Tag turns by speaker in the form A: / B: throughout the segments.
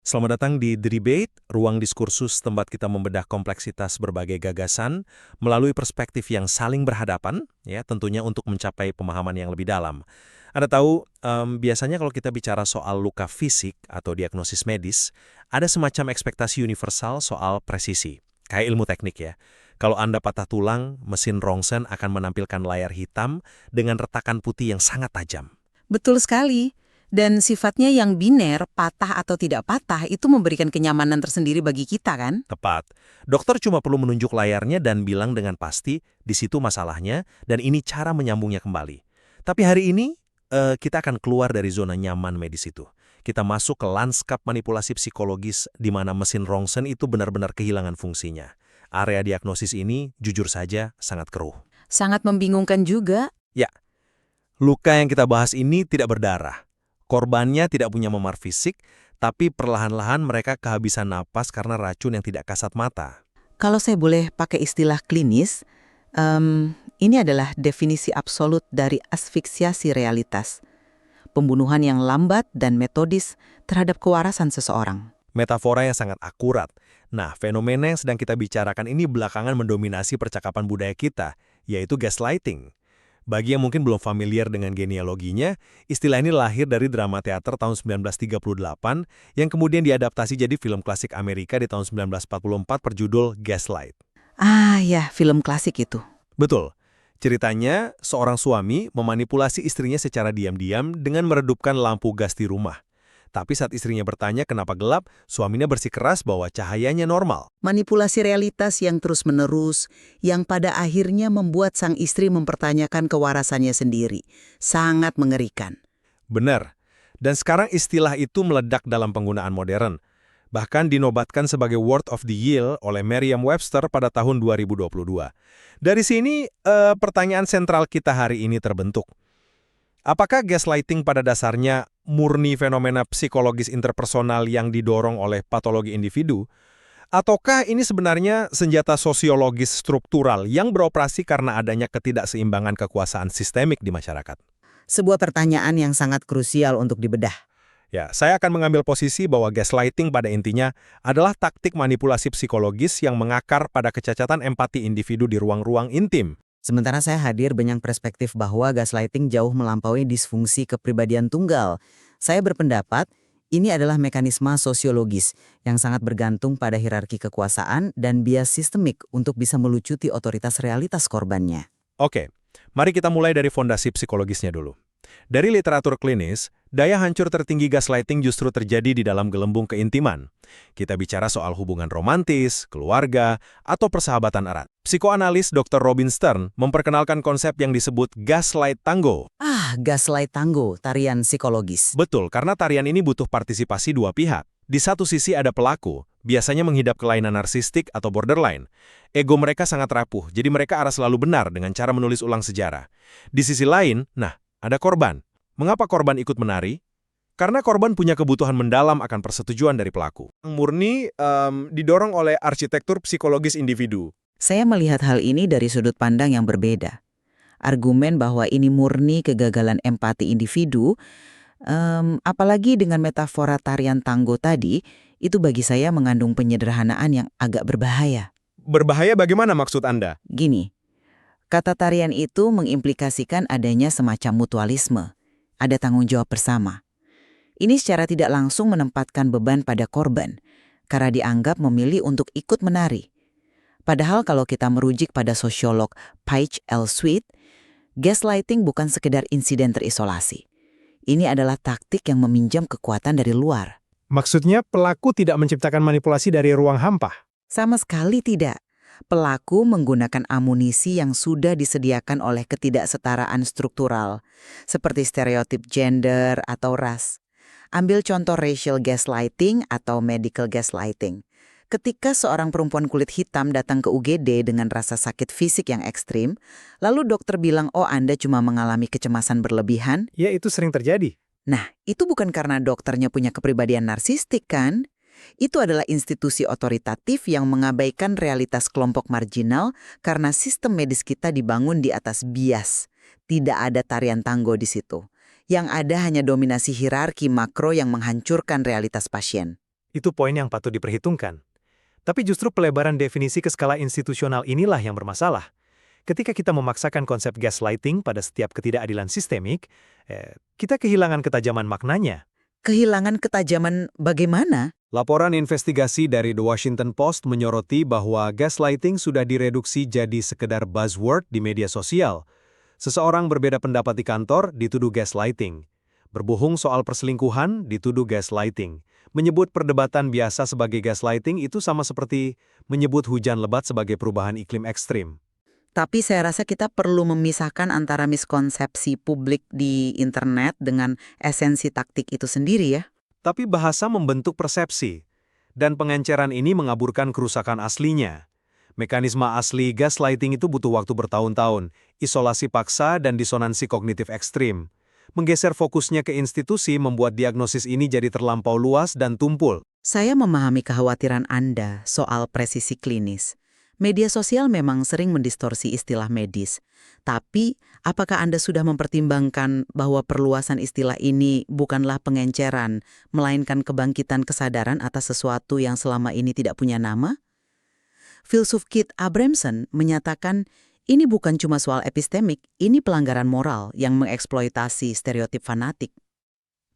A: Selamat datang di The Debate, ruang diskursus tempat kita membedah kompleksitas berbagai gagasan melalui perspektif yang saling berhadapan, ya tentunya untuk mencapai pemahaman yang lebih dalam. Anda tahu, biasanya kalau kita bicara soal luka fisik atau diagnosis medis, ada semacam ekspektasi universal soal presisi, kayak ilmu teknik ya. Kalau Anda patah tulang, mesin rongsen akan menampilkan layar hitam dengan retakan putih yang sangat tajam.
B: Betul sekali. Dan sifatnya yang biner, patah atau tidak patah, itu memberikan kenyamanan tersendiri bagi kita kan?
A: Tepat. Dokter cuma perlu menunjuk layarnya dan bilang dengan pasti, di situ masalahnya, dan ini cara menyambungnya kembali. Tapi hari ini, kita akan keluar dari zona nyaman medis itu. Kita masuk ke lanskap manipulasi psikologis di mana mesin rongsen itu benar-benar kehilangan fungsinya. Area diagnosis ini, jujur saja, sangat keruh.
B: Sangat membingungkan juga.
A: Ya, luka yang kita bahas ini tidak berdarah. Korbannya tidak punya memar fisik, tapi perlahan-lahan mereka kehabisan napas karena racun yang tidak kasat mata.
B: Kalau saya boleh pakai istilah klinis, ini adalah definisi absolut dari asfiksiasi realitas. Pembunuhan yang lambat dan metodis terhadap kewarasan seseorang.
A: Metafora yang sangat akurat. Nah, fenomena yang sedang kita bicarakan ini belakangan mendominasi percakapan budaya kita, yaitu gaslighting. Bagi yang mungkin belum familiar dengan genealoginya, istilah ini lahir dari drama teater tahun 1938 yang kemudian diadaptasi jadi film klasik Amerika di tahun 1944 berjudul Gaslight.
B: Ah ya, film klasik itu.
A: Betul. Ceritanya, seorang suami memanipulasi istrinya secara diam-diam dengan meredupkan lampu gas di rumah. Tapi saat istrinya bertanya kenapa gelap, suaminya bersikeras bahwa cahayanya normal.
B: Manipulasi realitas yang terus-menerus, yang pada akhirnya membuat sang istri mempertanyakan kewarasannya sendiri. Sangat mengerikan.
A: Benar. Dan sekarang istilah itu meledak dalam penggunaan modern. Bahkan dinobatkan sebagai Word of the Year oleh Merriam-Webster pada tahun 2022. Dari sini, pertanyaan sentral kita hari ini terbentuk. Apakah gaslighting pada dasarnya murni fenomena psikologis interpersonal yang didorong oleh patologi individu? Ataukah ini sebenarnya senjata sosiologis struktural yang beroperasi karena adanya ketidakseimbangan kekuasaan sistemik di masyarakat?
B: Sebuah pertanyaan yang sangat krusial untuk dibedah.
A: Ya, saya akan mengambil posisi bahwa gaslighting pada intinya adalah taktik manipulasi psikologis yang mengakar pada kecacatan empati individu di ruang-ruang intim.
B: Sementara saya hadir banyak perspektif bahwa gaslighting jauh melampaui disfungsi kepribadian tunggal. Saya berpendapat ini adalah mekanisme sosiologis yang sangat bergantung pada hierarki kekuasaan dan bias sistemik untuk bisa melucuti otoritas realitas korbannya.
A: Oke, mari kita mulai dari fondasi psikologisnya dulu. Dari literatur klinis, daya hancur tertinggi gaslighting justru terjadi di dalam gelembung keintiman. Kita bicara soal hubungan romantis, keluarga, atau persahabatan erat. Psikoanalis Dr. Robin Stern memperkenalkan konsep yang disebut gaslight tango.
B: Ah, gaslight tango, tarian psikologis.
A: Betul, karena tarian ini butuh partisipasi dua pihak. Di satu sisi ada pelaku, biasanya menghidap kelainan narsistik atau borderline. Ego mereka sangat rapuh, jadi mereka harus selalu benar dengan cara menulis ulang sejarah. Di sisi lain, ada korban. Mengapa korban ikut menari? Karena korban punya kebutuhan mendalam akan persetujuan dari pelaku. Murni didorong oleh arsitektur psikologis individu.
B: Saya melihat hal ini dari sudut pandang yang berbeda. Argumen bahwa ini murni kegagalan empati individu, apalagi dengan metafora tarian tango tadi, itu bagi saya mengandung penyederhanaan yang agak berbahaya.
A: Berbahaya bagaimana maksud Anda?
B: Gini, kata tarian itu mengimplikasikan adanya semacam mutualisme, ada tanggung jawab bersama. Ini secara tidak langsung menempatkan beban pada korban, karena dianggap memilih untuk ikut menari. Padahal kalau kita merujuk pada sosiolog Paige L. Sweet, gaslighting bukan sekedar insiden terisolasi. Ini adalah taktik yang meminjam kekuatan dari luar.
C: Maksudnya pelaku tidak menciptakan manipulasi dari ruang hampa?
B: Sama sekali tidak. Pelaku menggunakan amunisi yang sudah disediakan oleh ketidaksetaraan struktural, seperti stereotip gender atau ras. Ambil contoh racial gaslighting atau medical gaslighting. Ketika seorang perempuan kulit hitam datang ke UGD dengan rasa sakit fisik yang ekstrim, lalu dokter bilang, oh Anda cuma mengalami kecemasan berlebihan.
C: Ya, itu sering terjadi.
B: Nah, itu bukan karena dokternya punya kepribadian narsistik kan? Itu adalah institusi otoritatif yang mengabaikan realitas kelompok marginal karena sistem medis kita dibangun di atas bias. Tidak ada tarian tango di situ. Yang ada hanya dominasi hierarki makro yang menghancurkan realitas pasien.
C: Itu poin yang patut diperhitungkan. Tapi justru pelebaran definisi ke skala institusional inilah yang bermasalah. Ketika kita memaksakan konsep gaslighting pada setiap ketidakadilan sistemik, kita kehilangan ketajaman maknanya.
B: Kehilangan ketajaman bagaimana?
A: Laporan investigasi dari The Washington Post menyoroti bahwa gaslighting sudah direduksi jadi sekedar buzzword di media sosial. Seseorang berbeda pendapat di kantor dituduh gaslighting. Berbohong soal perselingkuhan dituduh gaslighting. Menyebut perdebatan biasa sebagai gaslighting itu sama seperti menyebut hujan lebat sebagai perubahan iklim ekstrim.
B: Tapi saya rasa kita perlu memisahkan antara miskonsepsi publik di internet dengan esensi taktik itu sendiri ya.
A: Tapi bahasa membentuk persepsi, dan pengenceran ini mengaburkan kerusakan aslinya. Mekanisme asli gaslighting itu butuh waktu bertahun-tahun, isolasi paksa dan disonansi kognitif ekstrim. Menggeser fokusnya ke institusi membuat diagnosis ini jadi terlampau luas dan tumpul.
B: Saya memahami kekhawatiran Anda soal presisi klinis. Media sosial memang sering mendistorsi istilah medis. Tapi, apakah Anda sudah mempertimbangkan bahwa perluasan istilah ini bukanlah pengenceran, melainkan kebangkitan kesadaran atas sesuatu yang selama ini tidak punya nama? Filsuf Keith Abramson menyatakan, ini bukan cuma soal epistemik, ini pelanggaran moral yang mengeksploitasi stereotip fanatik.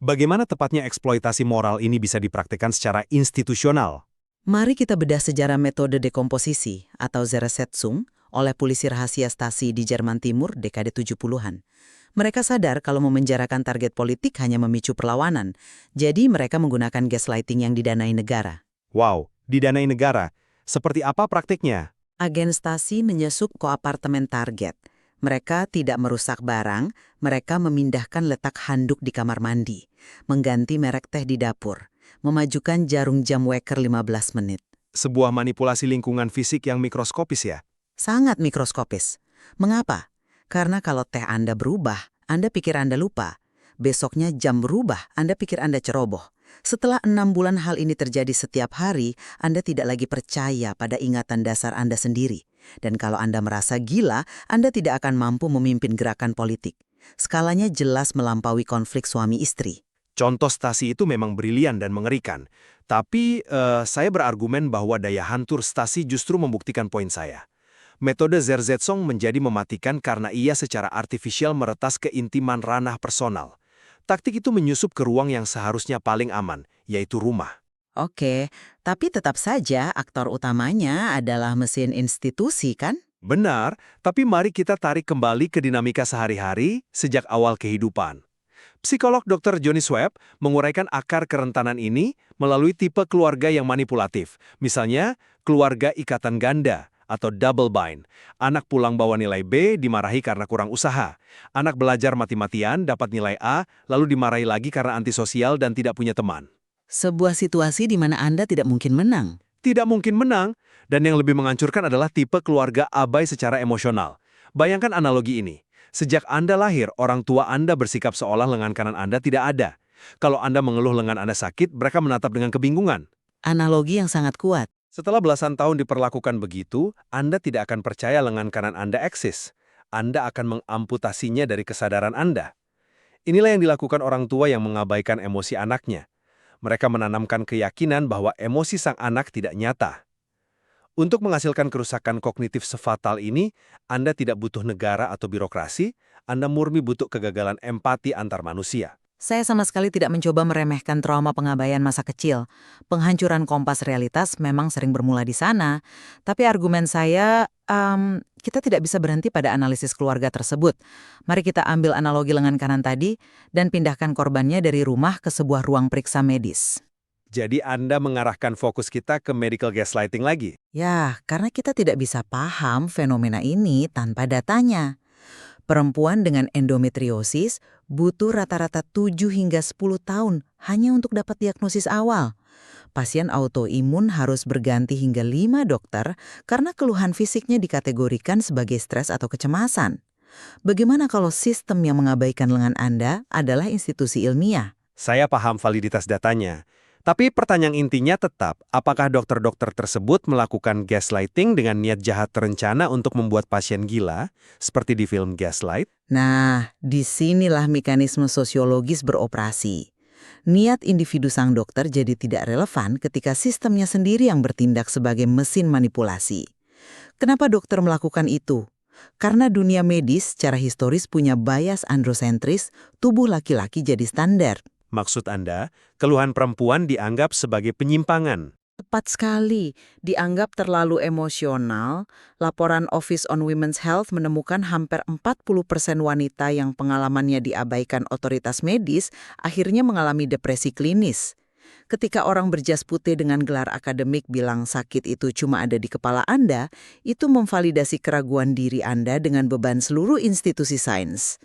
A: Bagaimana tepatnya eksploitasi moral ini bisa dipraktikkan secara institusional?
B: Mari kita bedah sejarah metode dekomposisi atau Zersetzung oleh polisi rahasia Stasi di Jerman Timur dekade 70-an. Mereka sadar kalau memenjarakan target politik hanya memicu perlawanan, jadi mereka menggunakan gaslighting yang didanai negara.
A: Wow, didanai negara. Seperti apa praktiknya?
B: Agen Stasi menyusup ke apartemen target. Mereka tidak merusak barang, mereka memindahkan letak handuk di kamar mandi, mengganti merek teh di dapur, memajukan jarum jam weker 15 menit.
A: Sebuah manipulasi lingkungan fisik yang mikroskopis ya?
B: Sangat mikroskopis. Mengapa? Karena kalau teh Anda berubah, Anda pikir Anda lupa. Besoknya jam berubah, Anda pikir Anda ceroboh. Setelah 6 bulan hal ini terjadi setiap hari, Anda tidak lagi percaya pada ingatan dasar Anda sendiri. Dan kalau Anda merasa gila, Anda tidak akan mampu memimpin gerakan politik. Skalanya jelas melampaui konflik suami istri.
A: Contoh Stasi itu memang brilian dan mengerikan. Tapi saya berargumen bahwa daya hantur Stasi justru membuktikan poin saya. Metode Zersetzung menjadi mematikan karena ia secara artifisial meretas keintiman ranah personal. Taktik itu menyusup ke ruang yang seharusnya paling aman, yaitu rumah.
B: Oke, tapi tetap saja aktor utamanya adalah mesin institusi kan?
A: Benar, tapi mari kita tarik kembali ke dinamika sehari-hari sejak awal kehidupan. Psikolog Dr. Johnny Swab menguraikan akar kerentanan ini melalui tipe keluarga yang manipulatif. Misalnya, keluarga ikatan ganda atau double bind. Anak pulang bawa nilai B dimarahi karena kurang usaha. Anak belajar mati-matian dapat nilai A, lalu dimarahi lagi karena antisosial dan tidak punya teman.
B: Sebuah situasi di mana Anda tidak mungkin menang.
A: Tidak mungkin menang, dan yang lebih menghancurkan adalah tipe keluarga abai secara emosional. Bayangkan analogi ini. Sejak Anda lahir, orang tua Anda bersikap seolah lengan kanan Anda tidak ada. Kalau Anda mengeluh lengan Anda sakit, mereka menatap dengan kebingungan.
B: Analogi yang sangat kuat.
A: Setelah belasan tahun diperlakukan begitu, Anda tidak akan percaya lengan kanan Anda eksis. Anda akan mengamputasinya dari kesadaran Anda. Inilah yang dilakukan orang tua yang mengabaikan emosi anaknya. Mereka menanamkan keyakinan bahwa emosi sang anak tidak nyata. Untuk menghasilkan kerusakan kognitif sefatal ini, Anda tidak butuh negara atau birokrasi, Anda murni butuh kegagalan empati antar manusia.
B: Saya sama sekali tidak mencoba meremehkan trauma pengabaian masa kecil. Penghancuran kompas realitas memang sering bermula di sana. Tapi argumen saya, kita tidak bisa berhenti pada analisis keluarga tersebut. Mari kita ambil analogi lengan kanan tadi dan pindahkan korbannya dari rumah ke sebuah ruang periksa medis.
A: Jadi Anda mengarahkan fokus kita ke medical gaslighting lagi.
B: Ya, karena kita tidak bisa paham fenomena ini tanpa datanya. Perempuan dengan endometriosis butuh rata-rata 7 hingga 10 tahun hanya untuk dapat diagnosis awal. Pasien autoimun harus berganti hingga 5 dokter karena keluhan fisiknya dikategorikan sebagai stres atau kecemasan. Bagaimana kalau sistem yang mengabaikan lengan Anda adalah institusi ilmiah?
A: Saya paham validitas datanya. Tapi pertanyaan intinya tetap, apakah dokter-dokter tersebut melakukan gaslighting dengan niat jahat terencana untuk membuat pasien gila, seperti di film Gaslight?
B: Nah, disinilah mekanisme sosiologis beroperasi. Niat individu sang dokter jadi tidak relevan ketika sistemnya sendiri yang bertindak sebagai mesin manipulasi. Kenapa dokter melakukan itu? Karena dunia medis secara historis punya bias androsentris, tubuh laki-laki jadi standar.
D: Maksud Anda, keluhan perempuan dianggap sebagai penyimpangan.
B: Tepat sekali, dianggap terlalu emosional. Laporan Office on Women's Health menemukan hampir 40% wanita yang pengalamannya diabaikan otoritas medis akhirnya mengalami depresi klinis. Ketika orang berjas putih dengan gelar akademik bilang sakit itu cuma ada di kepala Anda, itu memvalidasi keraguan diri Anda dengan beban seluruh institusi sains.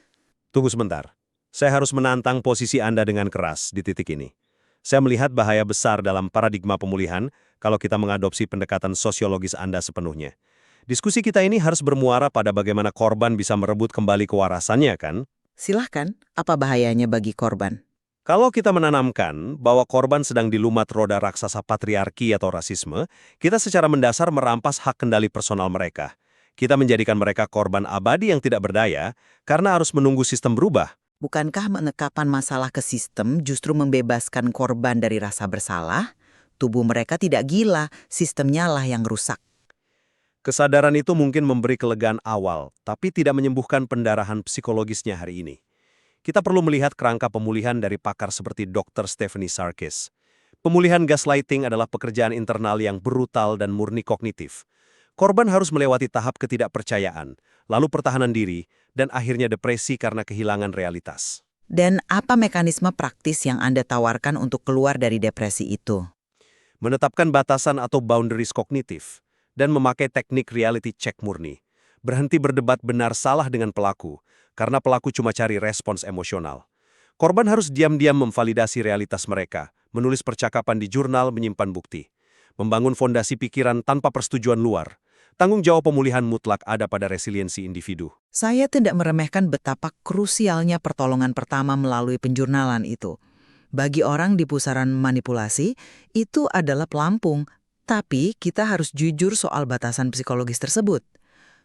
D: Tunggu sebentar. Saya harus menantang posisi Anda dengan keras di titik ini. Saya melihat bahaya besar dalam paradigma pemulihan kalau kita mengadopsi pendekatan sosiologis Anda sepenuhnya. Diskusi kita ini harus bermuara pada bagaimana korban bisa merebut kembali kewarasannya, kan?
B: Silahkan, apa bahayanya bagi korban?
D: Kalau kita menanamkan bahwa korban sedang dilumat roda raksasa patriarki atau rasisme, kita secara mendasar merampas hak kendali personal mereka. Kita menjadikan mereka korban abadi yang tidak berdaya karena harus menunggu sistem berubah.
B: Bukankah mengekapkan masalah ke sistem justru membebaskan korban dari rasa bersalah? Tubuh mereka tidak gila, sistemnya lah yang rusak.
D: Kesadaran itu mungkin memberi kelegaan awal, tapi tidak menyembuhkan pendarahan psikologisnya hari ini. Kita perlu melihat kerangka pemulihan dari pakar seperti Dr. Stephanie Sarkis. Pemulihan gaslighting adalah pekerjaan internal yang brutal dan murni kognitif. Korban harus melewati tahap ketidakpercayaan, lalu pertahanan diri, dan akhirnya depresi karena kehilangan realitas.
B: Dan apa mekanisme praktis yang Anda tawarkan untuk keluar dari depresi itu?
D: Menetapkan batasan atau boundaries kognitif, dan memakai teknik reality check murni. Berhenti berdebat benar salah dengan pelaku, karena pelaku cuma cari respons emosional. Korban harus diam-diam memvalidasi realitas mereka, menulis percakapan di jurnal, menyimpan bukti. Membangun fondasi pikiran tanpa persetujuan luar. Tanggung jawab pemulihan mutlak ada pada resiliensi individu.
B: Saya tidak meremehkan betapa krusialnya pertolongan pertama melalui penjurnalan itu. Bagi orang di pusaran manipulasi, itu adalah pelampung. Tapi kita harus jujur soal batasan psikologis tersebut.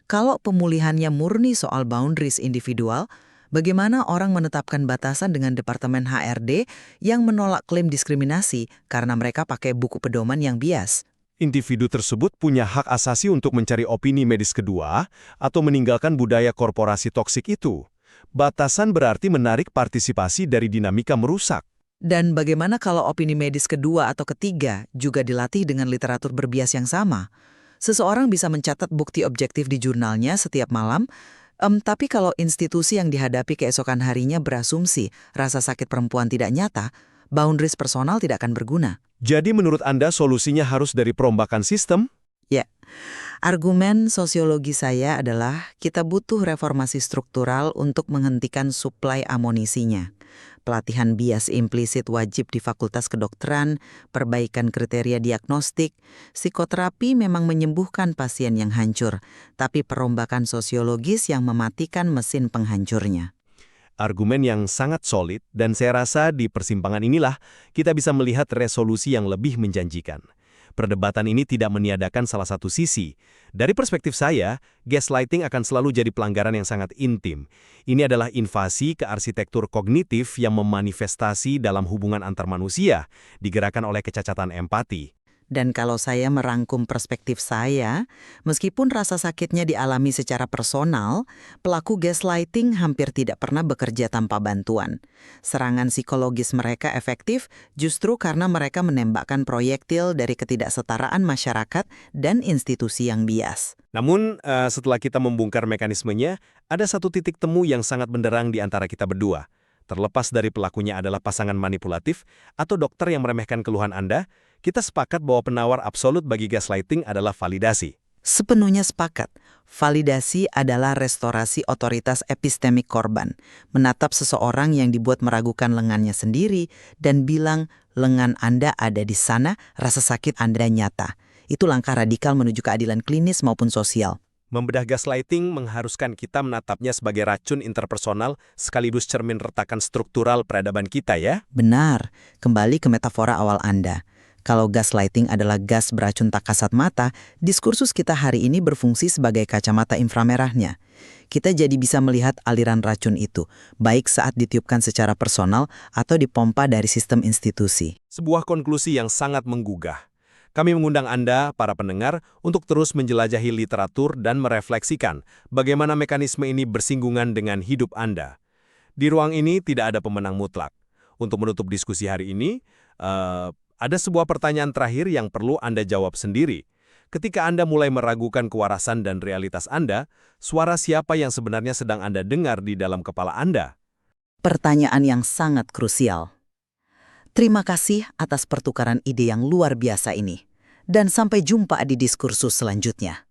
B: Kalau pemulihannya murni soal boundaries individual, bagaimana orang menetapkan batasan dengan Departemen HRD yang menolak klaim diskriminasi karena mereka pakai buku pedoman yang bias?
A: Individu tersebut punya hak asasi untuk mencari opini medis kedua atau meninggalkan budaya korporasi toksik itu. Batasan berarti menarik partisipasi dari dinamika merusak.
B: Dan bagaimana kalau opini medis kedua atau ketiga juga dilatih dengan literatur berbias yang sama? Seseorang bisa mencatat bukti objektif di jurnalnya setiap malam, tapi kalau institusi yang dihadapi keesokan harinya berasumsi rasa sakit perempuan tidak nyata, boundaries personal tidak akan berguna.
A: Jadi menurut Anda solusinya harus dari perombakan sistem?
B: Ya, argumen sosiologi saya adalah kita butuh reformasi struktural untuk menghentikan suplai amunisinya. Pelatihan bias implisit wajib di Fakultas Kedokteran, perbaikan kriteria diagnostik, psikoterapi memang menyembuhkan pasien yang hancur, tapi perombakan sosiologis yang mematikan mesin penghancurnya.
A: Argumen yang sangat solid, dan saya rasa di persimpangan inilah kita bisa melihat resolusi yang lebih menjanjikan. Perdebatan ini tidak meniadakan salah satu sisi. Dari perspektif saya, gaslighting akan selalu jadi pelanggaran yang sangat intim. Ini adalah invasi ke arsitektur kognitif yang memanifestasi dalam hubungan antar manusia, digerakkan oleh kecacatan empati.
B: Dan kalau saya merangkum perspektif saya, meskipun rasa sakitnya dialami secara personal, pelaku gaslighting hampir tidak pernah bekerja tanpa bantuan. Serangan psikologis mereka efektif justru karena mereka menembakkan proyektil dari ketidaksetaraan masyarakat dan institusi yang bias.
A: Namun, setelah kita membongkar mekanismenya, ada satu titik temu yang sangat benderang di antara kita berdua. Terlepas dari pelakunya adalah pasangan manipulatif atau dokter yang meremehkan keluhan Anda, kita sepakat bahwa penawar absolut bagi gaslighting adalah validasi.
B: Sepenuhnya sepakat. Validasi adalah restorasi otoritas epistemik korban. Menatap seseorang yang dibuat meragukan lengannya sendiri dan bilang, lengan Anda ada di sana, rasa sakit Anda nyata. Itu langkah radikal menuju keadilan klinis maupun sosial.
A: Membedah gaslighting mengharuskan kita menatapnya sebagai racun interpersonal sekaligus cermin retakan struktural peradaban kita ya.
B: Benar, kembali ke metafora awal Anda. Kalau gaslighting adalah gas beracun tak kasat mata, diskursus kita hari ini berfungsi sebagai kacamata inframerahnya. Kita jadi bisa melihat aliran racun itu, baik saat ditiupkan secara personal atau dipompa dari sistem institusi.
D: Sebuah konklusi yang sangat menggugah. Kami mengundang Anda, para pendengar, untuk terus menjelajahi literatur dan merefleksikan bagaimana mekanisme ini bersinggungan dengan hidup Anda. Di ruang ini tidak ada pemenang mutlak. Untuk menutup diskusi hari ini, ada sebuah pertanyaan terakhir yang perlu Anda jawab sendiri. Ketika Anda mulai meragukan kewarasan dan realitas Anda, suara siapa yang sebenarnya sedang Anda dengar di dalam kepala Anda?
B: Pertanyaan yang sangat krusial. Terima kasih atas pertukaran ide yang luar biasa ini. Dan sampai jumpa di diskursus selanjutnya.